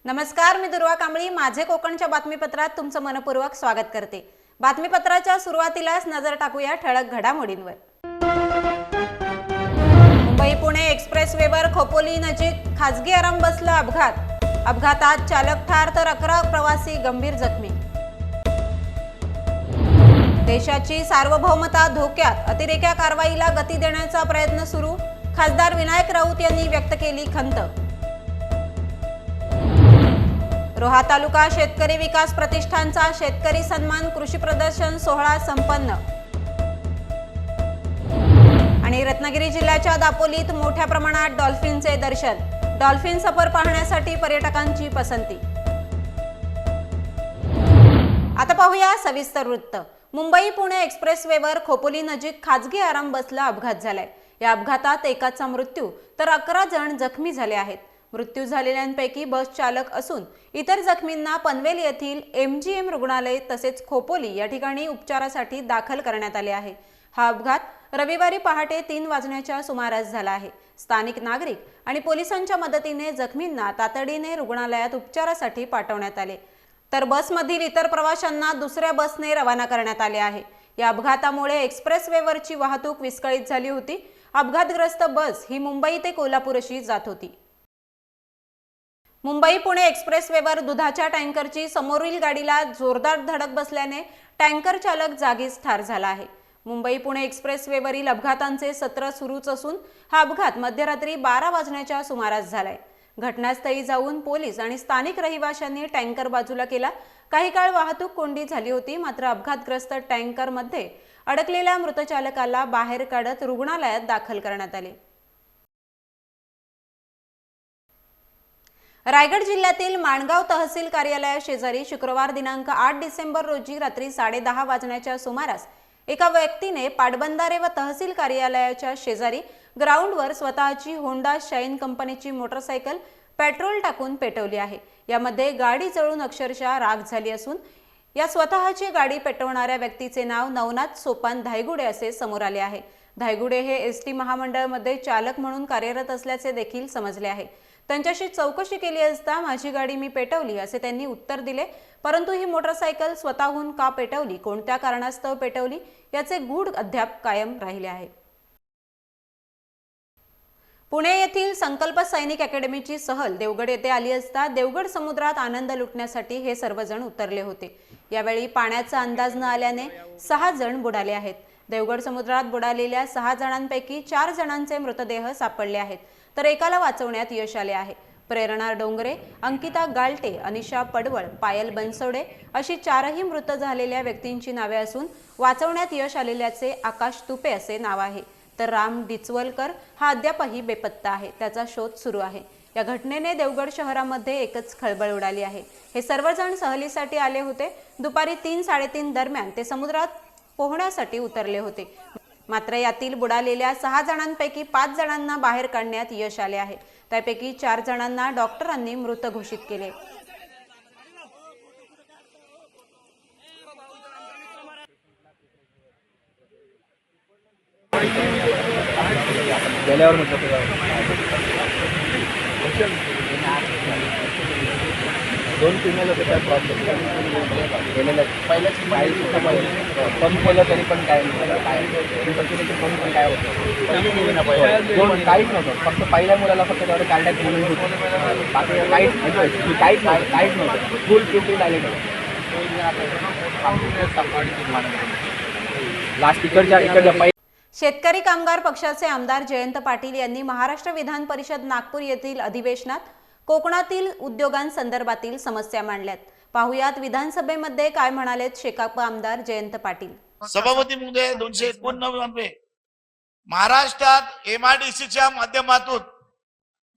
नमस्कार, मी दुर्वा कांबळी. माझे कोकणच्या बातमीपत्रात तुमचं मनपूर्वक स्वागत करते. बातमीपत्राच्या सुरुवातीलाच नजर टाकूया ठळक घडामोडींवर. मुंबई पुणे एक्सप्रेसवेवर खोपोली नजीक खासगी आराम बसला अपघात. अपघातात चालक ठार तर 11 प्रवासी गंभीर जखमी. देशाची सार्वभौमता धोक्यात, अतिरेक्या कारवाईला गती देण्याचा प्रयत्न सुरू. खासदार विनायक राऊत यांनी व्यक्त केली खंत. रोहा तालुका शेतकरी विकास प्रतिष्ठानचा शेतकरी सन्मान कृषी प्रदर्शन सोहळा संपन्न. आणि रत्नागिरी जिल्ह्याच्या दापोलीत मोठ्या प्रमाणात डॉल्फिनचे दर्शन. डॉल्फिन सफर पाहण्यासाठी पर्यटकांची पसंती. आता पाहूया सविस्तर वृत्त. मुंबई पुणे एक्सप्रेसवेवर खोपोली नजीक खासगी आराम बसला अपघात झालाय. या अपघातात एकाचा मृत्यू तर 11 जण जखमी झाले आहेत. मृत्यू झालेल्यांपैकी बस चालक असून इतर जखमींना पनवेल येथील MGM रुग्णालय तसेच खोपोली या ठिकाणी उपचारासाठी दाखल करण्यात आले आहे. हा अपघात रविवारी पहाटे 3 वाजण्याच्या सुमारास झाला आहे. स्थानिक नागरिक आणि पोलिसांच्या मदतीने जखमींना तातडीने रुग्णालयात उपचारासाठी पाठवण्यात आले, तर बसमधील इतर प्रवाशांना दुसऱ्या बसने रवाना करण्यात आले आहे. या अपघातामुळे एक्सप्रेसवेवरची वाहतूक विस्कळीत झाली होती. अपघातग्रस्त बस ही मुंबई ते कोल्हापूर अशी जात होती. मुंबई पुणे एक्सप्रेसवेवर दुधाच्या टँकरची समोरील गाडीला जोरदार धडक बसल्याने टँकर चालक जागीच ठार झाला आहे. मुंबई पुणे एक्सप्रेसवेवरील अपघातांचे सत्र सुरूच असून हा अपघात मध्यरात्री 12 वाजण्याच्या सुमारास झालाय. घटनास्थळी जाऊन पोलीस आणि स्थानिक रहिवाशांनी टँकर बाजूला केला. काही काळ वाहतूक कोंडी झाली होती, मात्र अपघातग्रस्त टँकरमध्ये अडकलेल्या मृत चालकाला बाहेर काढत रुग्णालयात दाखल करण्यात आले. रायगड जिल्ह्यातील माणगाव तहसील कार्यालयाशेजारी शुक्रवार दिनांक 8 डिसेंबर रोजी रात्री 10:30 वाजण्याच्या सुमारास एका व्यक्तीने पाटबंधारे व तहसील कार्यालयाच्या शेजारी ग्राउंडवर स्वतःची होंडा शाईन कंपनीची मोटरसायकल पेट्रोल टाकून पेटवली आहे. यामध्ये गाडी जळून अक्षरशः राख झाली असून या स्वतःची गाडी पेटवणाऱ्या व्यक्तीचे नाव नवनाथ सोपान धायगुडे असे समोर आले आहे. धायगुडे हे ST महामंडळमध्ये चालक म्हणून कार्यरत असल्याचे देखील समजले आहे. त्यांच्याशी चौकशी केली असता माझी गाडी मी पेटवली असे त्यांनी उत्तर दिले, परंतु ही मोटरसायकल स्वतःहून का पेटवली, कोणत्या कारणास्तव पेटवली याचे गूढ अद्याप कायम राहिले आहे. पुणे येथील संकल्प सैनिक अकॅडमीची सहल देवगड येथे आली असता देवगड समुद्रात आनंद लुटण्यासाठी हे सर्वजण उतरले होते. यावेळी पाण्याचा अंदाज न आल्याने 6 जण बुडाले आहेत. देवगड समुद्रात बुडालेल्या 6 जणांपैकी 4 जणांचे मृतदेह सापडले आहेत, तर एकाला वाचवण्यात यश आले आहे. प्रेरणा डोंगरे, अंकिता गालटे, अनिशा पडवळ, पायल बनसोडे अशी 4ही मृत झालेल्या व्यक्तींची नावे असून वाचवण्यात यश आलेल्याचे आकाश तुपे असे नाव आहे, तर राम डिचवलकर हा अद्यापही बेपत्ता आहे. त्याचा शोध सुरू आहे. या घटनेने देवगड शहरामध्ये एकच खळबळ उडाली आहे. हे सर्वजण सहलीसाठी आले होते. दुपारी 3-3:30 दरम्यान ते समुद्रात पोहण्यासाठी उतरले होते. मात्र यातील बुडालेल्या 6 जणांपैकी 5 जणांना बाहेर काढण्यात यश आले आहे. त्यापैकी 4 जणांना डॉक्टरांनी मृत घोषित केले. दोन फिमेल होते त्या प्रॉब्लेम गेलेल्या पहिल्याच कमी केलं तरी पण काय पण काय होतं काहीच नव्हतं. फक्त पहिल्या मुलाला फक्त तेवढं कार्डियाक मुलं होतं, बाकी काहीच नव्हतं. फुल ट्रिपल आले लास्ट इकडच्या. शेतकरी कामगार पक्षाचे आमदार जयंत पाटील यांनी महाराष्ट्र विधान परिषद नागपूर येथील अधिवेशनात कोकणातील उद्योगांसंदर्भातील समस्या मांडल्यात. पाहुयात विधानसभेमध्ये काय म्हणालेत शेकाप आमदार जयंत पाटील. सभापती महोदय, 291 महाराष्ट्रात MIDCच्या माध्यमातून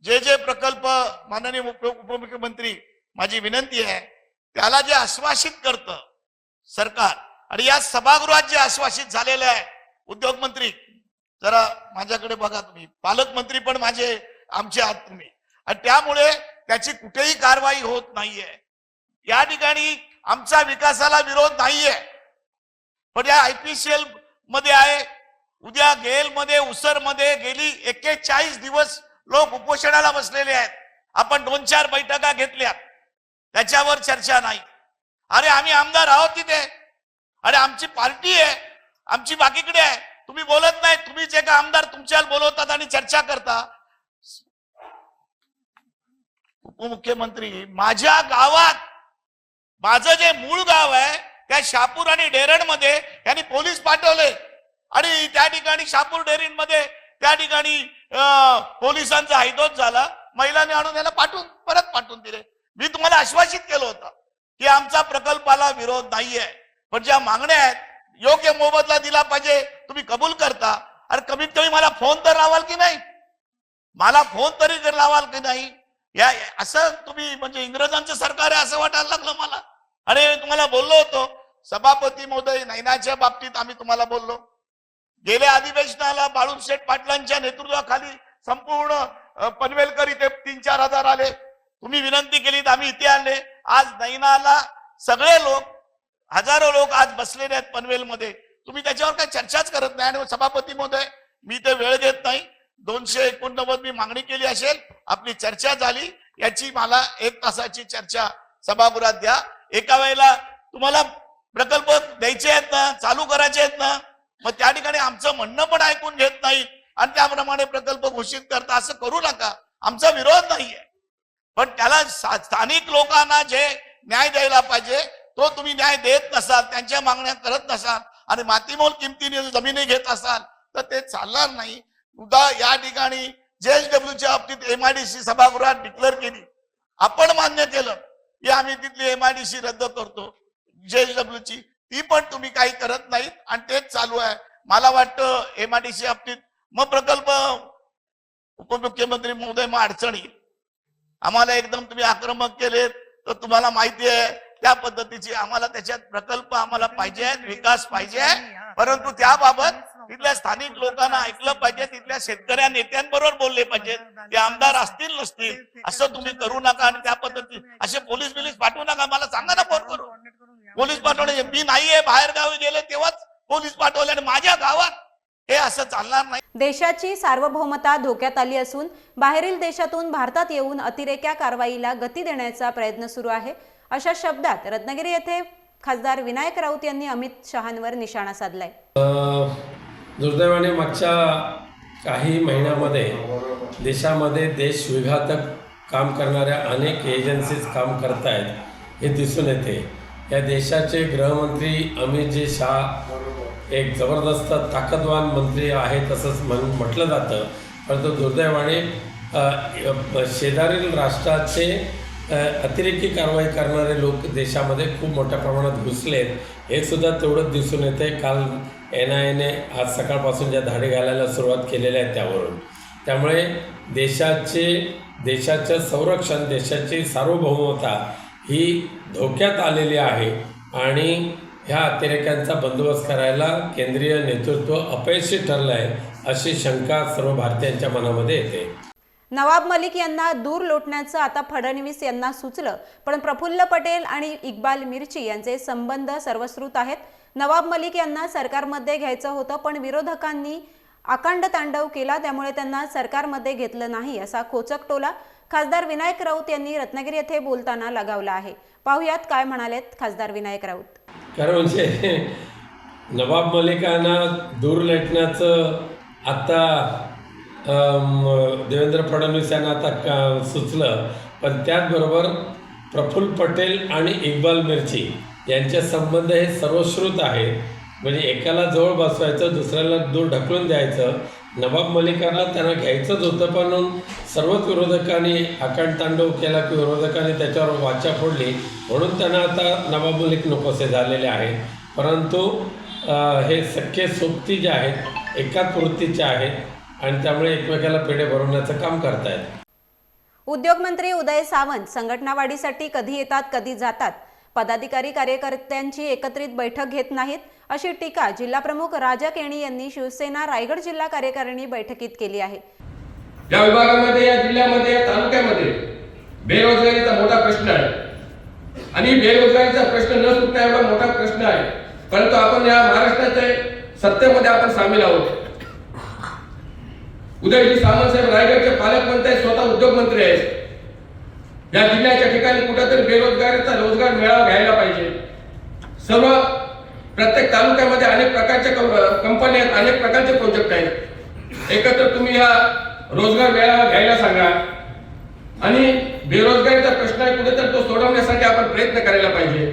जे प्रकल्प माननीय उपमुख्यमंत्री, माझी विनंती आहे त्याला जे आश्वासित करतं सरकार आणि या सभागृहात जे आश्वासित झालेलं आहे उद्योग मंत्री, जरा माझ्याकडे बघा तुम्ही, पालकमंत्री पण आमचे आहात तुम्ही, आणि त्यामुळे त्याची कुठेही कारवाई होत नाहीये. या ठिकाणी आमचा विकासाला विरोध नाहीये, पण या IPCL मध्ये आहे, उद्या गेल मध्ये, उसर मध्ये गेली 41 दिवस लोक उपोषणाला बसलेले आहेत. आपण 2-4 बैठका घेतल्या. त्याच्यावर चर्चा नाही. अरे आम्ही आमदार आहोत तिथे, अरे आमची पार्टी आहे, आमची बाकीकडे आहे. तुम्ही बोलत नाही. तुम्ही जे का आमदार तुमच्याला बोलवतात आणि चर्चा करता. उपमुख्यमंत्री, माझ्या गावात, माझं जे मूळ गाव आहे त्या शहापूर आणि डेरण मध्ये यांनी पोलीस पाठवले आणि त्या ठिकाणी शहापूर डेरण मध्ये त्या ठिकाणी पोलिसांचा हैदोस झाला. महिलांनी आणून याला परत पाठवून दिले. मी तुम्हाला आश्वासित केलं होतं की आमचा प्रकल्पाला विरोध नाहीये, पण ज्या मागण्या आहेत योग्य मोबदला दिला पाहिजे, तुम्ही कबूल करता. अरे कमीत कमी मला फोन तर लावाल की नाही, मला फोन तरी लावाल की नाही. या असं तुम्ही म्हणजे इंग्रजांचं सरकार आहे असं वाटायला लागलं मला. आणि तुम्हाला बोललो होतो सभापती महोदय, नैनाच्या बाबतीत आम्ही तुम्हाला बोललो. गेल्या अधिवेशनाला बाळूशेठ पाटलांच्या नेतृत्वाखाली संपूर्ण पनवेलकर इथे 3-4 हजार आले. तुम्ही विनंती केली तर आम्ही इथे आणले. आज नैनाला सगळे लोक, हजारो लोक आज बसलेले आहेत पनवेलमध्ये. तुम्ही त्याच्यावर काही चर्चाच करत नाही. आणि सभापती महोदय, मी ते वेळ देत नाही. 289 मी मागणी केली असेल, आपली चर्चा झाली. याची मला 1 तासाची चर्चा सभागृहात द्या. एका वेळेला तुम्हाला प्रकल्प द्यायचे आहेत ना, चालू करायचे आहेत ना, मग त्या ठिकाणी आमचं म्हणणं पण ऐकून घेत नाहीत आणि त्याप्रमाणे प्रकल्प घोषित करता. असं करू नका. आमचा विरोध नाहीये, पण त्याला स्थानिक लोकांना जे न्याय द्यायला पाहिजे तो तुम्ही न्याय देत नसाल, त्यांच्या मागण्या करत नसाल आणि मातीमोल किमतीने जमिनी घेत असाल तर ते चालणार नाही. उद्या या ठिकाणी JSWच्या बाबतीत MIDC सभागृहात डिक्लेअर केली, आपण मान्य केलं की आम्ही तिथली MIDC रद्द करतो. JSWची ती पण तुम्ही काही करत नाहीत आणि तेच चालू आहे. मला वाटतं MIDC बाबतीत मग प्रकल्प उपमुख्यमंत्री महोदय मग अडचण येईल. आम्हाला एकदम तुम्ही आक्रमक केले तर तुम्हाला माहिती आहे त्या पद्धतीची आम्हाला त्याच्यात प्रकल्प आम्हाला पाहिजे आहेत, विकास पाहिजे आहे, परंतु त्याबाबत तिथल्या स्थानिक लोकांना ऐकलं पाहिजे, तिथल्या शेतकऱ्या नेत्यांबरोबर बोलले पाहिजे. ते आमदार असतील नसतील असं तुम्ही करू नका आणि त्या पद्धती असे पोलीस पाठवू नका. मला सांगा ना फोन करून. पोलीस पाठवणे मी नाहीये, बाहेर गावी गेले तेव्हाच पोलीस पाठवले आणि माझ्या गावात हे असं चालणार नाही. देशाची सार्वभौमता धोक्यात आली असून बाहेरील देशातून भारतात येऊन अतिरेक्या कारवाईला गती देण्याचा प्रयत्न सुरू आहे, अशा शब्दात रत्नागिरी येथे खासदार विनायक राऊत यांनी अमित शहांवर निशाणा साधलाय. दुर्दैवाने मागच्या काही महिन्यामध्ये देशामध्ये देशविघातक काम करणाऱ्या अनेक एजन्सीज काम करत आहेत हे दिसून येते. या देशाचे गृहमंत्री अमितजी शाह एक जबरदस्त ताकदवान मंत्री आहेत असंच म्हटलं जातं, परंतु दुर्दैवाने शेजारील राष्ट्राचे अतिरेकी कारवाई करणारे लोक देशामध्ये खूप मोठ्या प्रमाणात घुसलेत हे सुद्धा तेवढंच दिसून येते. काल NIAने आज सकाळपासून ज्या धाडी घालायला सुरुवात केलेल्या आहेत त्यावरून. त्यामुळे देशाचं संरक्षण, देशाची सार्वभौमता ही धोक्यात आलेली आहे आणि ह्या अतिरेक्यांचा बंदोबस्त करायला केंद्रीय नेतृत्व अपयशी ठरलं आहे अशी शंका सर्व भारतीयांच्या मनामध्ये येते. नवाब मलिक यांना दूर लोटण्याचं आता फडणवीस यांना सुचलं, पण प्रफुल्ल पटेल आणि इक्बाल मिर्ची यांचे संबंध सर्वश्रुत आहेत. नवाब मलिक यांना सरकारमध्ये घ्यायचं होतं, पण विरोधकांनी आकांड तांडव केला, त्यामुळे त्यांना सरकारमध्ये घेतलं नाही, असा खोचक टोला खासदार विनायक राऊत यांनी रत्नागिरी येथे बोलताना लगावला आहे. पाहुयात काय म्हणालेत खासदार विनायक राऊत. कारण म्हणजे नवाब मलिकांना दूर लेटण्याचं आता देवेंद्र फडणवीस यांना आता सुचलं, पण त्याचबरोबर प्रफुल्ल पटेल आणि इक्बाल मिर्ची यांचे संबंध हे सर्वश्रुत आहेत. म्हणजे एकाला जवळ बसवायचं, दुसऱ्याला दूर ढकलून द्यायचं. नवाब मलिकांना त्यांना घ्यायचंच होतं, पण सर्वच विरोधकांनी आकांडतांडव केला की विरोधकांनी त्याच्यावर वाचा फोडली, म्हणून त्यांना आता नवाब मलिक नकोसे झालेले आहेत. परंतु हे सख्खे सोबती जे आहेत एकाच वृत्तीचे आहेत आणि त्यामुळे एकमेकाला पेढे भरवण्याचं काम करतायत. उद्योगमंत्री उदय सामंत संघटनावाढीसाठी कधी येतात कधी जातात, पदाधिकारी कार्यकर्त्यांची एकत्रित बैठक घेत नाहीत, अशी टीका जिल्हाप्रमुख राजा केणी यांनी शिवसेना रायगड जिल्हा कार्यकारिणी बैठकीत केली आहे. या विभागामध्ये, या जिल्ह्यामध्ये, या तालुक्यामध्ये बेरोजगारीचा मोठा प्रश्न आहे आणि बेरोजगारीचा प्रश्न न सुटणं एवढा मोठा प्रश्न आहे, परंतु आपण या महाराष्ट्राच्या सत्तेमध्ये आपण सामील आहोत. उदयजी सामंत साहेब रायगडचे पालकमंत्री आहेत, स्वतः उद्योगमंत्री आहेत. या जिल्ह्याच्या ठिकाणी कुठेतरी बेरोजगारीचा रोजगार मेळावा घ्यायला पाहिजे. सर्व प्रत्येक तालुक्यामध्ये अनेक प्रकारच्या कंपन्या आहेत, अनेक प्रकारचे प्रोजेक्ट आहेत. एकत्र तुम्ही हा रोजगार मेळावा घ्यायला सांगा आणि बेरोजगारीचा प्रश्न आहे कुठेतरी तो सोडवण्यासाठी आपण प्रयत्न करायला पाहिजे.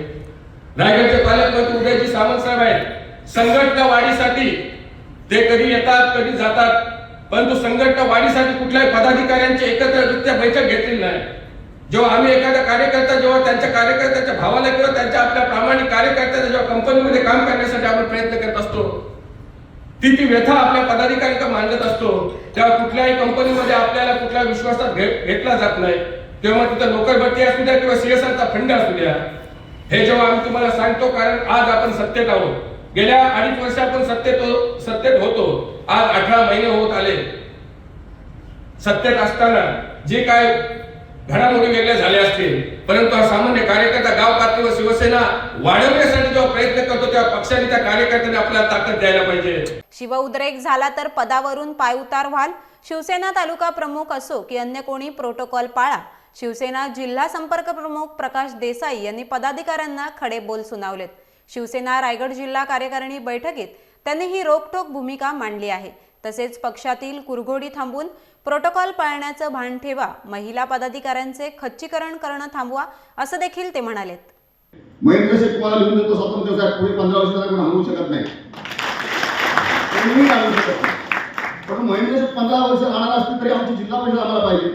रायगडचे पालकमंत्री उदयजी सामंत साहेब आहेत. संघटना वाढीसाठी ते कधी येतात कधी जातात, परंतु संघटना वाढीसाठी कुठल्याही पदाधिकाऱ्यांची एकत्ररित्या बैठक घेतलेली नाही. जेव्हा आम्ही एखादा कार्यकर्ता जेव्हा त्यांच्या कार्यकर्त्याच्या भावाला किंवा त्यांच्या आपल्या प्रामाणिक कार्यकर्त्याच्या जेव्हा कंपनीमध्ये काम करण्यासाठी आपण प्रयत्न करत असतो, ती व्यथा आपल्या पदाधिकाऱ्यांना मांडत असतो, तेव्हा कुठल्याही कंपनीमध्ये आपल्याला कुठल्या विश्वासात घेतला जात नाही. तेव्हा तिथं नोकर भरती असू द्या किंवा सीएसआरचा फंड असू द्या, हे जेव्हा आम्ही तुम्हाला सांगतो, कारण आज आपण सत्तेत आहोत. गेल्या 2.5 वर्ष आपण सत्तेत होतो. आज 18 महिने होत आले. सत्तेत असताना जे काय घडामोडी वेगळ्या झाल्या असतील, परंतु हा सामान्य कार्यकर्ता गाव पातळीवर शिवसेना वाढवण्यासाठी जेव्हा प्रयत्न करतो तेव्हा पक्षाने त्या कार्यकर्त्यांनी आपल्याला ताकद द्यायला पाहिजे. शिवउद्रेक झाला तर पदावरून पायउतार व्हाल. शिवसेना तालुका प्रमुख असो की अन्य कोणी प्रोटोकॉल पाळा. शिवसेना जिल्हा संपर्क प्रमुख प्रकाश देसाई यांनी पदाधिकाऱ्यांना खडे बोल सुनावलेत. शिवसेना रायगड जिल्हा कार्यकारिणी बैठकीत त्यांनी ही रोखठोक भूमिका मांडली आहे. तसेच पक्षातील कुरघोडी थांबून प्रोटोकॉल पाळण्याचं भान ठेवा. महिला पदाधिकाऱ्यांचे खच्चीकरण करणं थांबवा असं देखील ते म्हणालेत. महेंद्र शेठ तुम्हाला लिहून देतो स्वातंत्र्य साहेब, पुढे 15 वर्षाला कोण हलवू शकत नाही, कोणीही हलवू शकत नाही. पण महेंद्र शेठ 15 वर्ष राहणार असतील तरी आमची जिल्हा परिषद आम्हाला पाहिजे,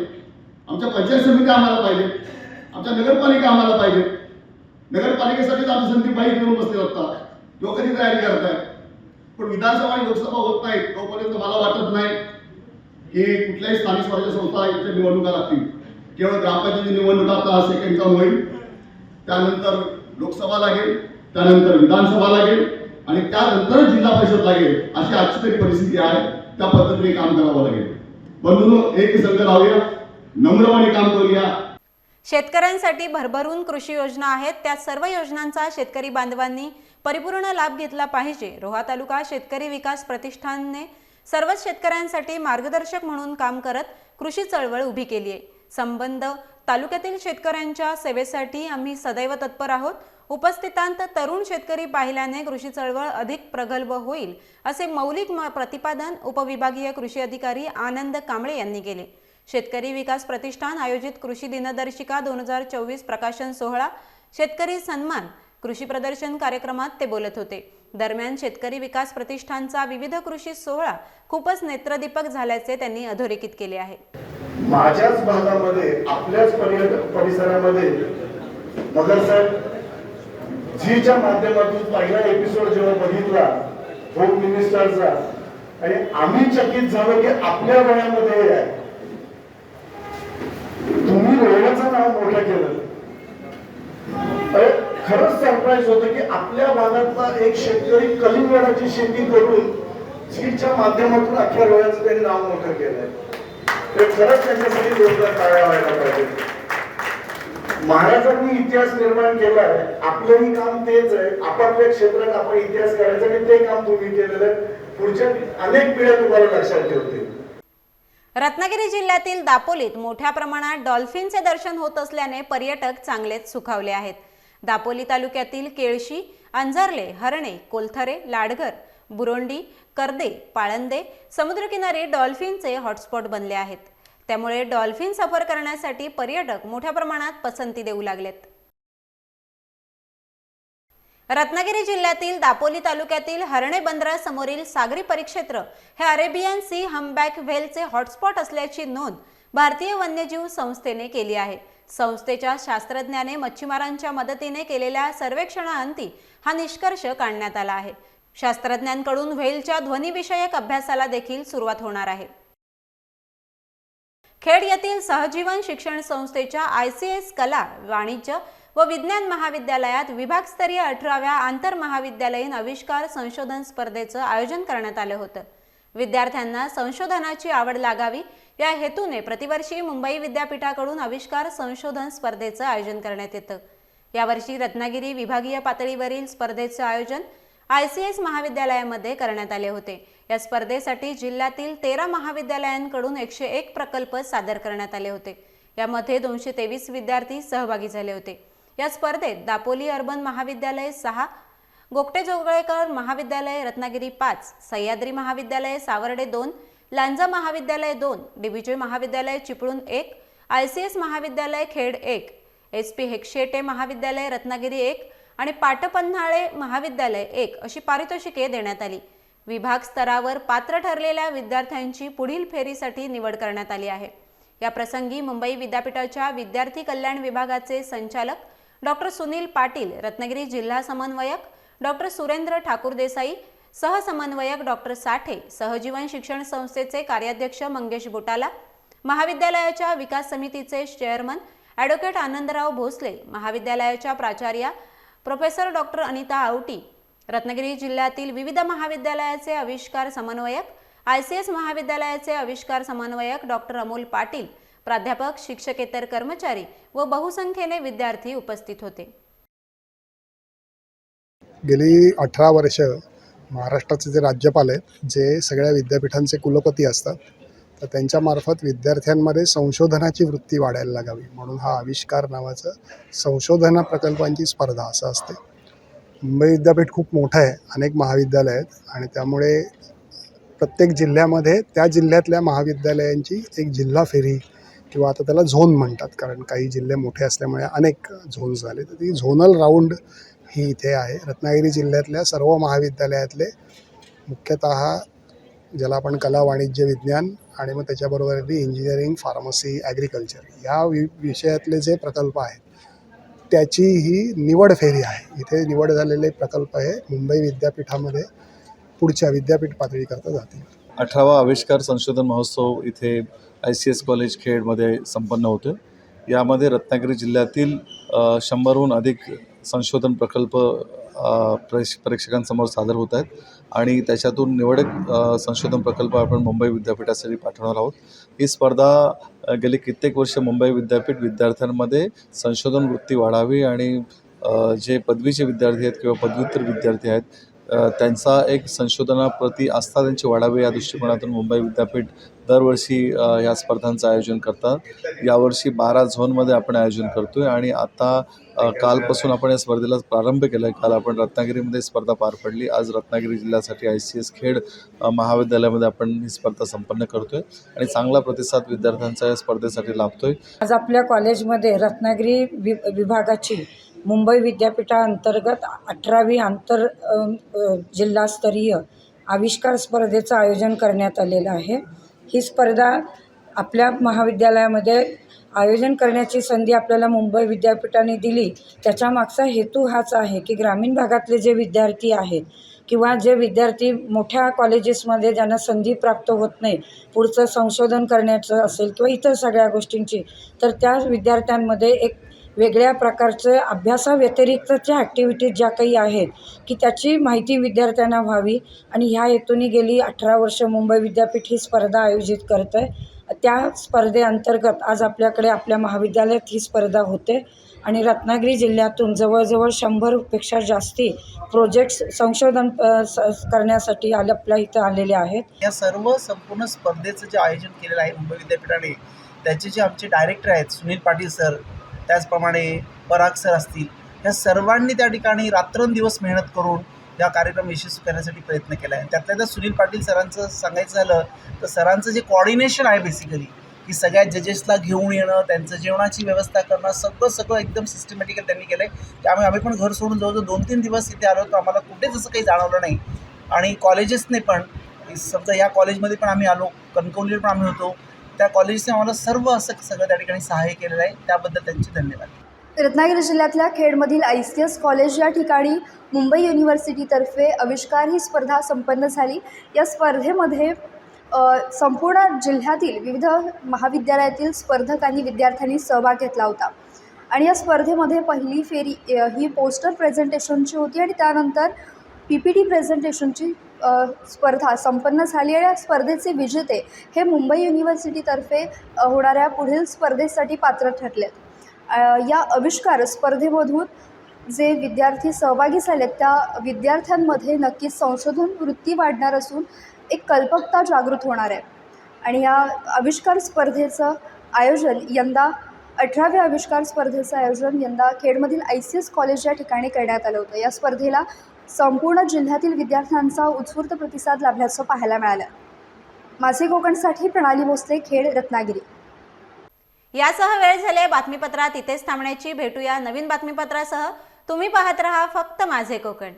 आमच्या पंचायत समिती आम्हाला पाहिजे, आमच्या नगरपालिका आम्हाला पाहिजे. नगरपालिकेसाठीच आमची संधी बाईक घेऊन बसले असतात, तो कधी तयारी करताय. पण विधानसभा आणि लोकसभा होत नाही तोपर्यंत मला वाटत नाही की कुठल्याही स्थानिक स्वराज्य संस्था इथे निवडणुका लागतील. केवळ ग्रामपंचायती निवडणुका आता सेकंड टर्म होईल, त्यानंतर लोकसभा लागेल, त्यानंतर विधानसभा लागेल आणि त्यानंतर जिल्हा परिषद लागेल. अशी आजची तरी परिस्थिती आहे. त्या पद्धतीने काम करावं लागेल. म्हणून एक संघ राहूया, नम्रपणे काम करूया. शेतकऱ्यांसाठी भरभरून कृषी योजना आहेत, त्या सर्व योजनांचा शेतकरी बांधवांनी परिपूर्ण लाभ घेतला पाहिजे. रोहा तालुका शेतकरी विकास प्रतिष्ठानने सर्वच शेतकऱ्यांसाठी मार्गदर्शक म्हणून काम करत कृषी चळवळ उभी केली आहे. संबंध तालुक्यातील शेतकऱ्यांच्या सेवेसाठी आम्ही सदैव तत्पर आहोत. उपस्थितांत तरुण शेतकरी पाहिल्याने कृषी चळवळ अधिक प्रगल्भ होईल असे मौलिक प्रतिपादन उपविभागीय कृषी अधिकारी आनंद कांबळे यांनी केले. शेतकरी विकास प्रतिष्ठान आयोजित कृषी दिनदर्शिका 2024 प्रकाशन सोहळा, शेतकरी सन्मान, कृषी प्रदर्शन कार्यक्रमात ते बोलत होते. दरम्यान शेतकरी विकास प्रतिष्ठानचा विविध कृषी सोहळा खूपच नेत्रदीपक झाल्याचे त्यांनी अधोरेखित केले आहे. माझ्याच भागामध्ये आपल्याच परिसरामध्ये मगर साहेब झीच्या माध्यमातून पहिला एपिसोड जेव्हा बघितला होम मिनिस्टरचा, आणि आम्ही चकित झालो की आपल्या वयामध्ये आहे. तुम्ही रेल्वेचं नाव मोठं केलं. खरंच सरप्राईज होतं की आपल्या भागातला एक शेतकरी कलिंगडाची शेती करून झीच्या माध्यमातून अख्ख्या रोयाचं त्यांनी नाव मोठं केलंय. ते खरंच त्यांच्यासाठी जोरदार टाळ्या व्हायला पाहिजे. महाराजांनी इतिहास निर्माण केला आहे, आपलंही काम तेच आहे. आपापल्या क्षेत्रात आपण इतिहास करायचा आणि ते काम तुम्ही केलेलं आहे. पुढच्या अनेक पिढ्या तुम्हाला लक्षात ठेवतील. रत्नागिरी जिल्ह्यातील दापोलीत मोठ्या प्रमाणात डॉल्फिनचे दर्शन होत असल्याने पर्यटक चांगलेच सुखावले आहेत. दापोली तालुक्यातील केळशी, अंजर्ले, हरणे, कोलथरे, लाडघर, बुरोंडी, कर्दे, पाळंदे समुद्रकिनारी डॉल्फिनचे हॉटस्पॉट बनले आहेत. त्यामुळे डॉल्फिन सफर करण्यासाठी पर्यटक मोठ्या प्रमाणात पसंती देऊ लागलेत. रत्नागिरी जिल्ह्यातील दापोली तालुक्यातील हरणे बंदरासमोरील सागरी परिक्षेत्र हे अरेबियन सी हम्बॅक व्हेलचे हॉटस्पॉट असल्याची नोंद भारतीय वन्यजीव संस्थेने केली आहे. संस्थेच्या शास्त्रज्ञाने मच्छीमारांच्या मदतीने केलेल्या सर्वेक्षणाअंती हा निष्कर्ष काढण्यात आला आहे. शास्त्रज्ञांकडून व्हेलच्या ध्वनिविषयक अभ्यासाला देखील सुरुवात होणार आहे. खेड येथील सहजीवन शिक्षण संस्थेच्या ICS कला, वाणिज्य व विज्ञान महाविद्यालयात विभागस्तरीय 18व्या आंतरमहाविद्यालयीन आविष्कार संशोधन स्पर्धेचं आयोजन करण्यात आलं होतं. विद्यार्थ्यांना संशोधनाची आवड लागावी या हेतूने प्रतिवर्षी मुंबई विद्यापीठाकडून आविष्कार संशोधन स्पर्धेचं आयोजन करण्यात येतं. यावर्षी रत्नागिरी विभागीय पातळीवरील स्पर्धेचं आयोजन ICS महाविद्यालयामध्ये करण्यात आले होते. या स्पर्धेसाठी जिल्ह्यातील 13 महाविद्यालयांकडून 101 प्रकल्प सादर करण्यात आले होते. यामध्ये 223 विद्यार्थी सहभागी झाले होते। या स्पर्धेत दापोली अर्बन महाविद्यालय 6, गोगटे जोगळेकर महाविद्यालय रत्नागिरी 5, सह्याद्री महाविद्यालय सावर्डे 2, लांजा महाविद्यालय 2, डीबीजे महाविद्यालय चिपळूण 1, ICS महाविद्यालय खेड 1, SP हेगशेटे महाविद्यालय रत्नागिरी 1 आणि पाटपन्हाळे महाविद्यालय 1 अशी पारितोषिके देण्यात आली। विभाग स्तरावर पात्र ठरलेल्या विद्यार्थ्यांची पुढील फेरीसाठी निवड करण्यात आली आहे। या प्रसंगी मुंबई विद्यापीठाच्या विद्यार्थी कल्याण विभागाचे संचालक डॉक्टर सुनील पाटील, रत्नागिरी जिल्हा समन्वयक डॉक्टर सुरेंद्र ठाकूर देसाई, सहसमन्वयक डॉक्टर साठे, सहजीवन शिक्षण संस्थेचे कार्याध्यक्ष मंगेश बुटाला, महाविद्यालयाच्या विकास समितीचे चेअरमन ॲडव्होकेट आनंदराव भोसले, महाविद्यालयाच्या प्राचार्या प्रोफेसर डॉक्टर अनिता आवटी, रत्नागिरी जिल्ह्यातील विविध महाविद्यालयाचे आविष्कार समन्वयक, ICS महाविद्यालयाचे आविष्कार समन्वयक डॉक्टर अमोल पाटील, प्राध्यापक, शिक्षकेतर कर्मचारी व बहुसंख्येने विद्यार्थी उपस्थित होते। गेली 18 वर्ष महाराष्ट्राचे जे राज्यपाल आहेत, जे सगळ्या विद्यापीठांचे कुलपती असतात, तर त्यांच्यामार्फत विद्यार्थ्यांमध्ये संशोधनाची वृत्ती वाढायला लागावी म्हणून हा आविष्कार नावाचं संशोधन प्रकल्पांची स्पर्धा असं असते। मुंबई विद्यापीठ खूप मोठं आहे, अनेक महाविद्यालय आहेत आणि त्यामुळे प्रत्येक जिल्ह्यामध्ये त्या जिल्ह्यातल्या महाविद्यालयांची एक जिल्हा फेरी किंवा आता त्याला झोन म्हणतात, कारण काही जिल्हे मोठे असल्यामुळे अनेक झोन्स झाले, तर ती झोनल राऊंड ही इथे आहे। रत्नागिरी जिल्ह्यातल्या सर्व महाविद्यालयातले मुख्यतः ज्याला आपण कला, वाणिज्य, विज्ञान आणि मग त्याच्याबरोबर इंजिनिअरिंग, फार्मसी, ॲग्रिकल्चर या विषयातले जे प्रकल्प आहेत त्याची ही निवड फेरी आहे। इथे निवड झालेले प्रकल्प हे मुंबई विद्यापीठामध्ये पुढच्या विद्यापीठ पातळीकरता जातील। 18वा आविष्कार संशोधन महोत्सव इथे ICS कॉलेज खेडमध्ये संपन्न होतो। यामध्ये रत्नागिरी जिल्ह्यातील 100हून अधिक संशोधन प्रकल्प प्रेक्षकांसमोर सादर होत आहेत आणि त्याच्यातून निवडक संशोधन प्रकल्प आपण मुंबई विद्यापीठासाठी पाठवणार आहोत। ही स्पर्धा गेली कित्येक वर्ष मुंबई विद्यापीठ विद्यार्थ्यांमध्ये संशोधन वृत्ती वाढावी आणि जे पदवीचे विद्यार्थी आहेत किंवा पदव्युत्तर विद्यार्थी आहेत त्यांचा एक संशोधनाप्रती आस्था त्यांची वाढावी या दृष्टिकोनातून मुंबई विद्यापीठ दरवर्षी या स्पर्धांचं आयोजन करतात। यावर्षी 12 झोनमध्ये आपण आयोजन करतो आहे आणि आता कालपासून आपण या स्पर्धेला प्रारंभ केला आहे। काल आपण रत्नागिरीमध्ये स्पर्धा पार पडली। आज रत्नागिरी जिल्ह्यासाठी ICS खेड महाविद्यालयामध्ये आपण ही स्पर्धा संपन्न करतो आहे आणि चांगला प्रतिसाद विद्यार्थ्यांचा या स्पर्धेसाठी लाभतो आहे। आज आपल्या कॉलेजमध्ये रत्नागिरी विभागाची मुंबई विद्यापीठाअंतर्गत 18वी आंतर जिल्हास्तरीय आविष्कार स्पर्धेचं आयोजन करण्यात आलेलं आहे। ही स्पर्धा आपल्या महाविद्यालयामध्ये आयोजन करण्याची संधी आपल्याला मुंबई विद्यापीठाने दिली। त्याच्या मागचा हेतू हाच आहे की ग्रामीण भागातले जे विद्यार्थी आहेत किंवा जे विद्यार्थी मोठ्या कॉलेजेसमध्ये ज्यांना संधी प्राप्त होत नाही पुढचं संशोधन करण्याचं असेल किंवा इतर सगळ्या गोष्टींची, तर त्या विद्यार्थ्यांमध्ये एक वेगळ्या प्रकारचं अभ्यासाव्यतिरिक्तच्या ॲक्टिव्हिटीज ज्या काही आहेत की त्याची माहिती विद्यार्थ्यांना व्हावी आणि ह्या हेतूने गेली 18 वर्ष मुंबई विद्यापीठ ही स्पर्धा आयोजित करत आहे। त्या स्पर्धेअंतर्गत आज आपल्याकडे आपल्या महाविद्यालयात ही स्पर्धा होते आणि रत्नागिरी जिल्ह्यातून जवळजवळ 100पेक्षा जास्ती प्रोजेक्ट्स संशोधन करण्यासाठी आपल्या इथं आलेले आहेत। या सर्व संपूर्ण स्पर्धेचं जे आयोजन केलेलं आहे मुंबई विद्यापीठाने, त्याचे जे आमचे डायरेक्टर आहेत सुनील पाटील सर, त्याचप्रमाणे पराग सर असतील, या सर्वांनी त्या ठिकाणी रात्रंदिवस मेहनत करून या कार्यक्रम यशस्वी करण्यासाठी प्रयत्न केला आहे। त्यातल्या त्या सुनील पाटील सरांचं सांगायचं झालं तर सरांचं जे कोऑर्डिनेशन आहे बेसिकली की सगळ्या जजेसला घेऊन येणं, त्यांचं जेवणाची व्यवस्था करणं, सगळं एकदम सिस्टमॅटिकल त्यांनी केलं आहे। त्यामुळे आम्ही पण घर सोडून जवळजवळ 2-3 दिवस इथे आलो तर आम्हाला कुठेच असं काही जाणवलं नाही। आणि कॉलेजेसने पण समजा या कॉलेजमध्ये पण आम्ही आलो, कणकवलीला पण आम्ही होतो, त्या कॉलेजने आम्हाला सर्व असं सगळं त्या ठिकाणी सहाय्य केलेलं आहे, त्याबद्दल त्यांचे धन्यवाद। रत्नागिरी जिल्ह्यातल्या खेडमधील ICS कॉलेज या ठिकाणी मुंबई युनिव्हर्सिटीतर्फे आविष्कार ही स्पर्धा संपन्न झाली। या स्पर्धेमध्ये संपूर्ण जिल्ह्यातील विविध महाविद्यालयातील स्पर्धकांनी विद्यार्थ्यांनी सहभाग घेतला होता आणि या स्पर्धेमध्ये पहिली फेरी ही पोस्टर प्रेझेंटेशनची होती आणि त्यानंतर PPT प्रेझेंटेशनची स्पर्धा संपन्न झाली आणि या स्पर्धेचे विजेते हे मुंबई युनिव्हर्सिटीतर्फे होणाऱ्या पुढील स्पर्धेसाठी पात्र ठरलेत। या आविष्कार स्पर्धेमधून जे विद्यार्थी सहभागी झालेत त्या विद्यार्थ्यांमध्ये नक्कीच संशोधन वृत्ती वाढणार असून एक कल्पकता जागृत होणार आहे आणि या आविष्कार स्पर्धेचं आयोजन यंदा 18व्या आविष्कार स्पर्धेचं आयोजन यंदा खेडमधील ICS कॉलेज या ठिकाणी करण्यात आलं होतं. या स्पर्धेला संपूर्ण जिल्ह्यातील विद्यार्थ्यांचा उत्स्फूर्त प्रतिसाद लाभल्याचं पाहायला मिळालं. माझे कोकणसाठी प्रणाली भोसले, खेड, रत्नागिरी. यासह वेळ झाले बातमीपत्रात इथेच थांबण्याची. भेटूया नवीन बातमीपत्रासह. तुम्ही पाहत रहा फक्त माझे कोकण.